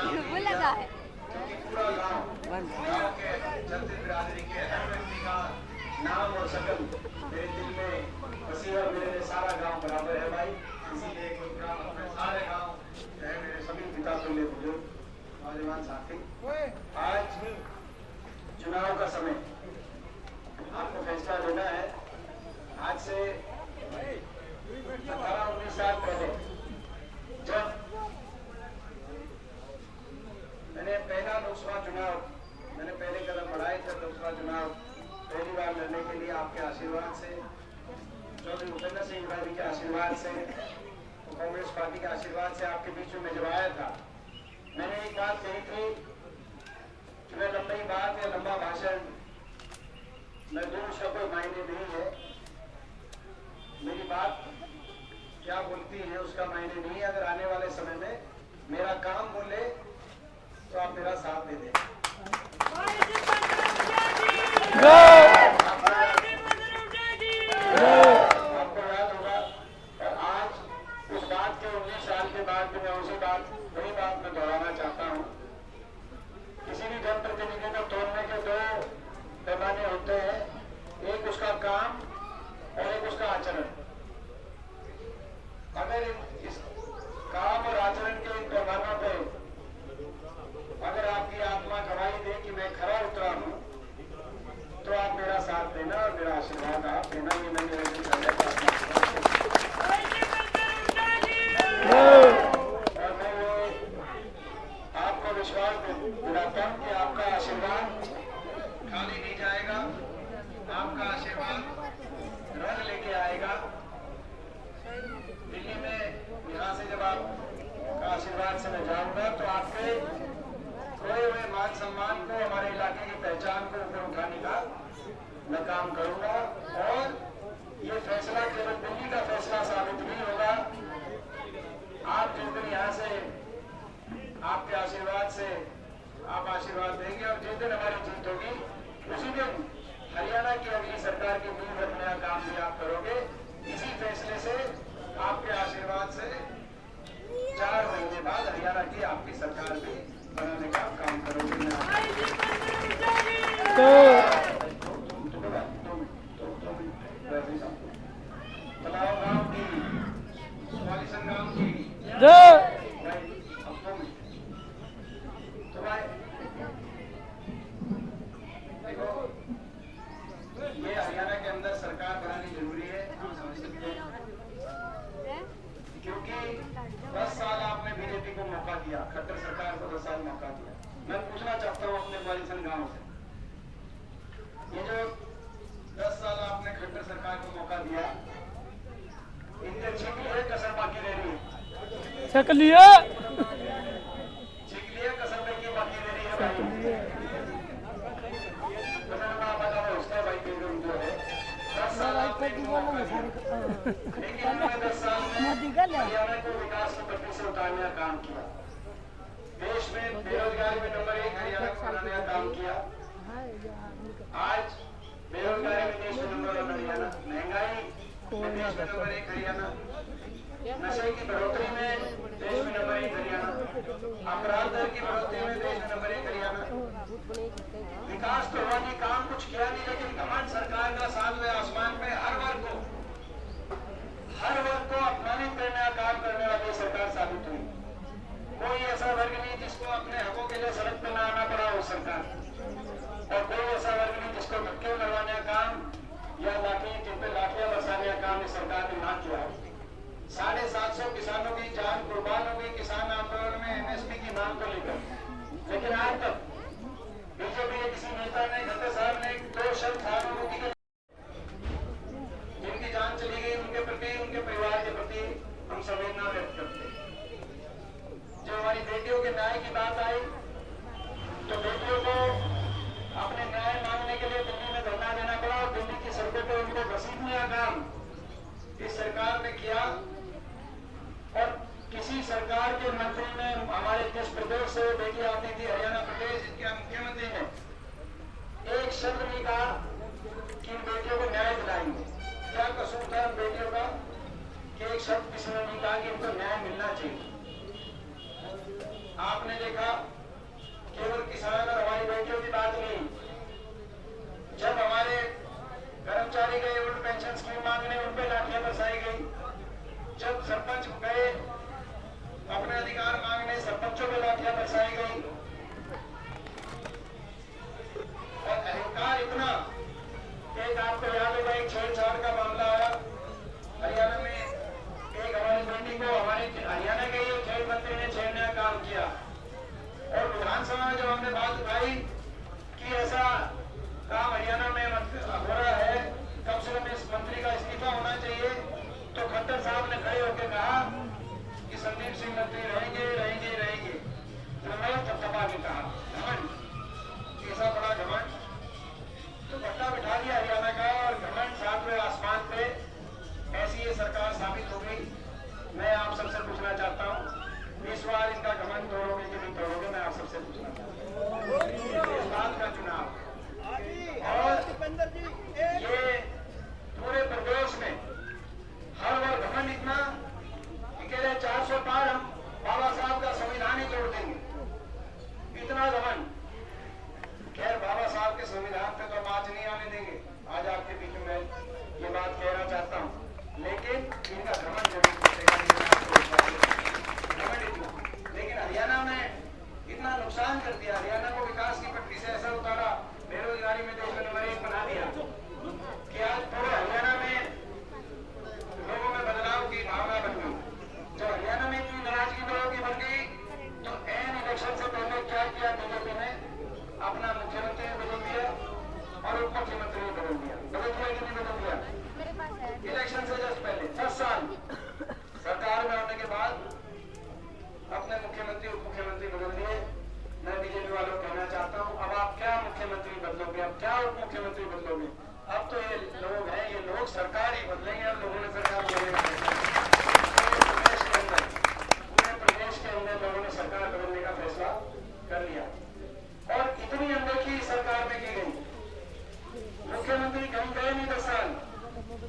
वो लगा है पूरा गांव के चलते बिरादरी के हर व्यक्ति का नाम और शकल मेरे दिल में बसी है। मेरे लिए सारा गांव बराबर है भाई, इसीलिए कोई काम अपने सारे गांव चाहे मेरे सभी पिता तुल्य बुजुर्ग नौजवान साथी, आज चुनाव का समय, आपको फैसला लेना है। आज से 18-19 साल पहले जब मैंने पहला लोकसभा चुनाव, मैंने पहले कदम बढ़ाए थे लोकसभा चुनाव पहली बार लड़ने के लिए आपके आशीर्वाद से, चौधरी भूपेंद्र सिंह भाई के आशीर्वाद से, कांग्रेस पार्टी के आशीर्वाद से आपके बीच में जब आया था, मैंने एक बात कही थी कि मैं लंबी बात या लंबा भाषण मैं दूर उसका कोई मायने नहीं है, मेरी बात क्या बोलती है उसका मायने नहीं है। अगर आने वाले समय में मेरा काम बोले तो आप मेरा साथ दे दें। आपको याद होगा, और आज उस बात के 19 साल के बाद मैं उसी बात वही बात मैं दोहराना चाहता हूँ। किसी भी जनप्रतिनिधि को तोड़ने के दो पैमाने होते हैं, एक उसका काम और एक उसका आचरण। अगर इस काम और आचरण के इन पैमानों पे अगर आपकी आत्मा गवाही दे कि मैं खरा उतरा हूं, तो आप मेरा साथ देना और मेरा आशीर्वाद आप देना। ये मैं निवेदन करना चाहता हूं और मैं आपको विश्वास दिलाता हूं कि आपका आशीर्वाद खाली नहीं जाएगा, आपका आशीर्वाद रंग लेके आएगा। दिल्ली में यहाँ से जब आपका आशीर्वाद से मैं जाऊंगा तो आपके खोए हुए मान सम्मान को, हमारे इलाके की पहचान को ऊपर उठाने का मैं काम करूंगा। और ये फैसला केवल दिल्ली का फैसला साबित नहीं होगा। आप जिस दिन यहाँ से आपके आशीर्वाद से आप आशीर्वाद देंगे और जिस दिन हमारी जीत होगी उसी दिन हरियाणा की अगली सरकार की नींव रखने का काम भी आप करोगे। इसी फैसले से, आपके आशीर्वाद से 4 महीने बाद हरियाणा की आपकी सरकार भी बनाने का काम करोगे। तलाव गांव की, वालिसन गांव की तो भाई देखो, ये हरियाणा के अंदर सरकार बनानी जरूरी है, हम समझ सकते हैं, क्योंकि 10 साल आपने बीजेपी को मौका दिया, खट्टर सरकार को 10 साल मौका दिया। मैं पूछना चाहता हूँ अपने वालिसन गांव से, ये जो 10 साल आपने खट्टर सरकार को मौका दिया, इनके छिप लिए कसर बाकी रह रही है, छक लिया कसर बाकी रह रही है भाई। उसका भाई जो है 10 साल आपने मौका दिया, लेकिन उन्होंने 10 साल में हरियाणा को विकास की पटरी से उतारने का काम किया, देश में बेरोजगारी में नंबर 1 हरियाणा को बनाने का काम किया। आज बेरोजगारी में देश में नंबर 1 हरियाणा, महंगाई में देश में नंबर 1 हरियाणा, नशे की बढ़ोतरी में देश में नंबर 1 हरियाणा, अपराध दर की बढ़ोतरी में देश में नंबर 1 हरियाणा। विकास तो हुआ नहीं, काम कुछ किया नहीं, लेकिन घमंड सरकार का 7वें आसमान पे हर वर्ग को अपमानित करने का काम करने वाली सरकार साबित हुई। कोई ऐसा वर्ग नहीं जिसको अपने हकों के लिए सड़क पर न आना पड़ा हो सरकार, और कोई ऐसा वर्ग नहीं जिसको धक्के लगवाने का काम या जिन पे लाठियां बरसाने का काम इस सरकार ने ना किया। 750 किसानों की जान कुर्बान हो गई किसान आंदोलन में एमएसपी की मांग को लेकर, लेकिन आज तक बीजेपी के किसी नेता ने, खट्टर साहब ने 2 शब्द सहानुभूति के, जिनकी जान चली गई उनके प्रति, उनके परिवार के प्रति हम संवेदना व्यक्त करते हैं। जब हमारी बेटियों के न्याय की बात आई तो बेटियों को अपने न्याय मांगने के लिए दिल्ली में धरना देना पड़ा और दिल्ली की सड़कों पर उनको घसीटने का काम इस सरकार ने किया। और किसी सरकार के मंत्री ने, हमारे जिस प्रदेश से बेटी आती थी, हरियाणा प्रदेश, जिसके मुख्यमंत्री ने एक शब्द नहीं कहा कि इन बेटियों को न्याय दिलाएंगे। क्या कसूर था बेटियों का कि एक शब्द किसी ने नहीं कहा कि इनको न्याय मिलना चाहिए। आपने देखा आपसे पूछना चाहता हूँ। इस बात का चुनाव और ये पूरे प्रदेश में हर वर्ग घमंड इतना कि कह रहे 400 पार हम बाबा साहब का संविधान ही तोड़ देंगे, इतना घमंड। खैर बाबा साहब के संविधान पे तो हम आज नहीं आने देंगे, आज आपके बीच में ये बात कहना चाहता हूँ, लेकिन इनका घमंड जरूर इतना। लेकिन हरियाणा में इतना नुकसान कर दिया, हरियाणा को विकास की पटरी से ऐसा उतारा, बेरोजगारी में देश में नंबर 1 बना दिया कि आज पूरे हरियाणा में लोगों में बदलाव की भावना बन गई। जब हरियाणा में इतनी नाराजगी लोगों की बन गई तो एन इलेक्शन से पहले क्या किया बीजेपी ने, अपना मुख्यमंत्री बदल दिया और उप मुख्यमंत्री बदल दिया। बदल दिया कि नहीं बदल दिया? इलेक्शन से जस्ट पहले 10 साल सरकार में आने के बाद अपने मुख्यमंत्री उप मुख्यमंत्री बदल दिए। मैं बीजेपी वालों को कहना चाहता हूं, अब आप क्या मुख्यमंत्री बदलोगे, अब क्या उप मुख्यमंत्री बदलोगे? अब तो ये लोग हैं, ये लोग सरकार ही बदलेंगे और लोगों ने सरकार बदलने पूरे प्रदेश के अंदर लोगों ने सरकार बदलने का फैसला कर लिया। और इतनी अनदेखी सरकार में की गई, मुख्यमंत्री कहीं गए नहीं 10 साल,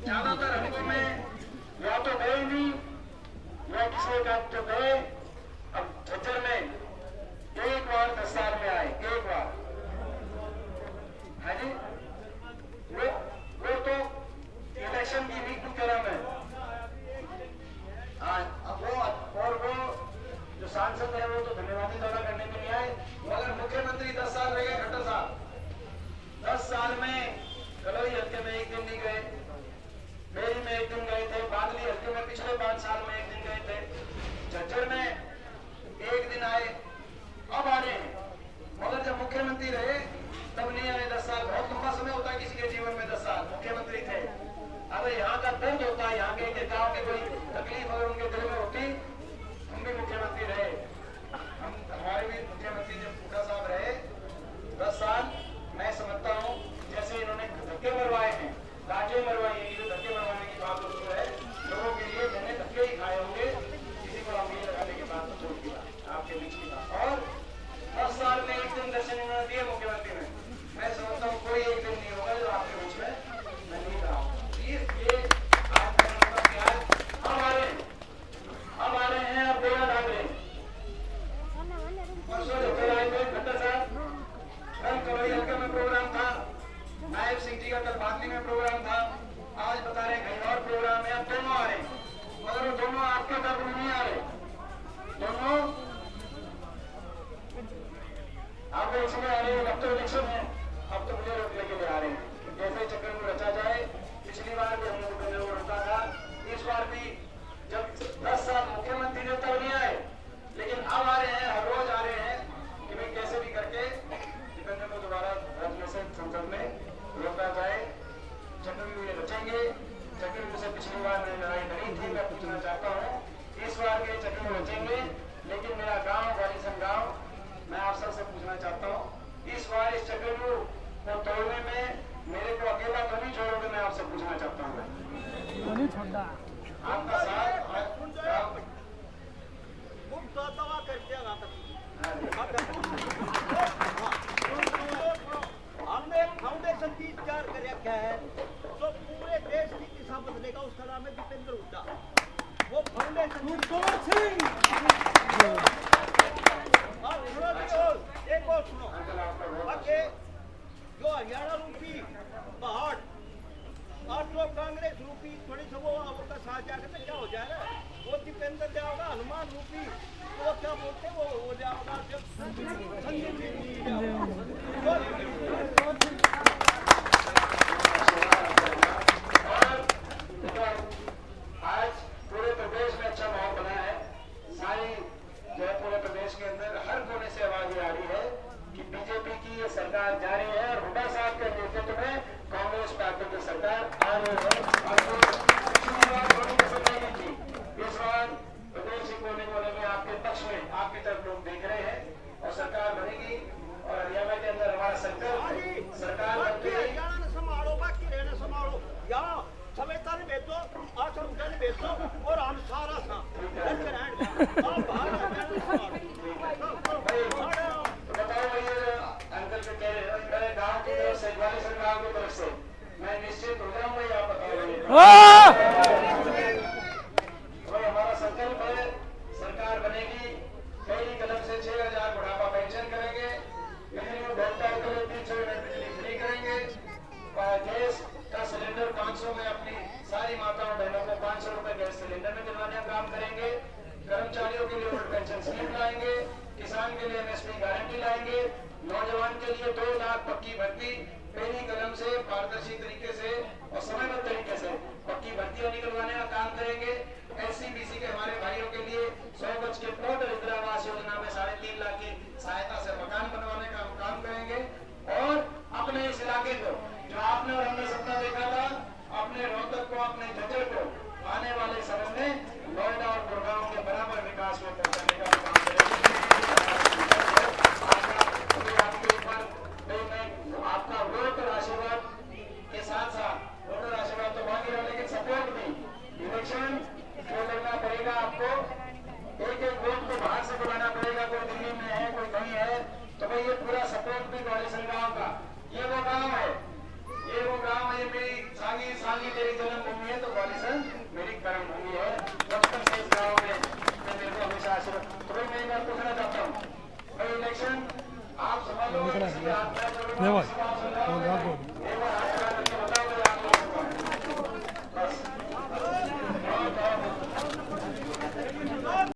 ज्यादातर हलकों में या तो गए नहीं या किसी का तो गए। अब झज्जर में एक बार 10 साल में आए, एक बार, है जी, वो तो इलेक्शन की वीक टर्म है। अब वो जो सांसद है वो तो धन्यवादी दौरा करने के लिए आए, मगर मुख्यमंत्री 10 साल रह गए। खट्टर साहब 10 साल में कलोई हल्के में एक दिन नहीं गए, बेरी में एक दिन गए थे, बादली हल्के में पिछले 5 साल में एक दिन गए थे, झज्जर में एक दिन आए, अब आ रहे हैं। मगर जब मुख्यमंत्री रहे तब नहीं आए। 10 साल बहुत लंबा समय होता है किसी के जीवन में, 10 साल मुख्यमंत्री थे। अगर यहाँ का दर्द होता है, यहाँ के गाँव की कोई तकलीफ अगर उनके दिल में होती, हम भी मुख्यमंत्री रहे, हमारे भी मुख्यमंत्री जब फूटा साहब रहे 10 साल, मैं समझता हूँ जैसे इन्होंने धक्के मरवाए हैं, लाठें मरवाई है, जो धक्के मरवाने की बात होती है लोगों के लिए, मैंने धक्के ही खाए होंगे किसी को अमीर लगाने की बात तो छोड़ की बात, आपके बीच की बात। और 10 साल में एक दिन दर्शन इन्होंने दिए मुख्यमंत्री में, मैं समझता हूँ कोई एक दिन नहीं होगा जो आपके बीच में मैं नहीं रहा हूँ। ये आज मैं समझता हूँ कि आज हम आ रहे हैं और बेड़ा डाल रहे हैं। परसों झज्जर आए थे खट्टर साहब, कल कलोई हल्के में प्रोग्राम था, नायब सिंह जी का कल बादली में प्रोग्राम था, आज बता रहे कहीं और प्रोग्राम है। अब दोनों आ रहे हैं, मगर वो दोनों आपके दर्द में नहीं आ रहे, दोनों आपको इसलिए आ रहे हैं, अब तो इलेक्शन है, अब तो मुझे रोकने के लिए आ रहे हैं। जैसे चक्कर में रचा जाए, पिछली बार भी हम लोगों को रोका था, इस बार भी जब 10 साल मुख्यमंत्री ने तब नहीं आए, लेकिन अब आ रहे हैं, हर रोज आ रहे हैं कि भाई कैसे भी करके दीपेंद्र को दोबारा रखने से संसद में रोका जाए। चक्रव्यूह ये रचेंगे, चक्रव्यूह से पिछली बार मैंने लड़ाई लड़ी थी, मैं पूछना चाहता हूँ इस बार के चक्रव्यूह रचेंगे, लेकिन मेरा गाँव वालीसन गाँव, मैं आप सबसे पूछना चाहता हूँ इस बार इस चक्रव्यूह को तोड़ने में मेरे को अकेला तो नहीं छोड़ोगे? मैं आपसे पूछना चाहता हूँ, आपका साथ हमने एक फाउंडेशन की तैयार कर रखा है तो पूरे देश की दिशा बदलेगा, उसका नाम है दीपेंद्र हुड्डा। वो फाउंडेशन एक और सुनो, आगे जो हरियाणा रूपी पहाड़ और जो कांग्रेस रूपी थोड़ी सा वो का साथ जाकर तो क्या हो जाएगा, वो दीपेंद्र जाओगा हनुमान रूपी, वो क्या बोलते वो हो जाओगा आज पूरे प्रदेश में अच्छा माहौल बना है। सारी जो है पूरे प्रदेश के अंदर हर कोने से आवाज आ रही है कि बीजेपी की ये सरकार जा रही है और हुड्डा साहब के नेतृत्व में कांग्रेस पार्टी की सरकार आ रही है। इस बार प्रदेश के कोने कोने में आपके पक्ष में आपकी तरफ लोग देख रहे हैं और सरकार बनेगी और हरियाणा और हमारा संकल्प है, सरकार बनेगी, पहली कलम से 6,000 बुढ़ापा पेंशन करेंगे, बिजली उपभोक्ताओं के लिए 300 यूनिट बिजली फ्री करेंगे, गैस का सिलेंडर 500 में अपनी सारी माताओं बहनों को 500 रुपए गैस सिलेंडर में दिलवाने का काम करेंगे, कर्मचारियों के लिए ओल्ड पेंशन स्कीम लाएंगे, किसान के लिए एमएसपी गारंटी लाएंगे, नौजवान के लिए 2 लाख पक्की भर्ती पहली कलम से पारदर्शी तरीके से और समयबद्ध तरीके से पक्की भर्तियां निकलवाने का काम करेंगे। एससी बीसी के हमारे भाइयों के लिए 100 गज के प्लॉट और इंदिरा आवास योजना में 3.5 लाख की सहायता से मकान बनवाने का काम करेंगे। और अपने इस इलाके को जो आपने और हमने सपना देखा था, अपने रोहतक को, अपने झज्जर को आने वाले समय में नोएडा और गुड़गांव के बराबर विकास में पहुंचाने का काम करेंगे। आपके ऊपर आपका वोट और आशीर्वाद के साथ साथ वोट और आशीर्वाद तो बाकी रहा, लेकिन सपोर्ट भी इलेक्शन जो करना पड़ेगा आपको, एक एक वोट को बाहर से बुलाना पड़ेगा, कोई दिल्ली में है कोई कहीं है, तो भाई ये पूरा सपोर्ट भी ग्वालियर गांव का, ये वो गांव है, ये वो गांव है, मेरी सांगी सांगी मेरी जन्मभूमि है, तो ग्वालियर मेरी कर्मभूमि है। बचपन से इस गाँव में मेरे को हमेशा आशीर्वाद। तो मैं एक बार पूछना चाहता हूँ, भाई इलेक्शन आप समझ लो,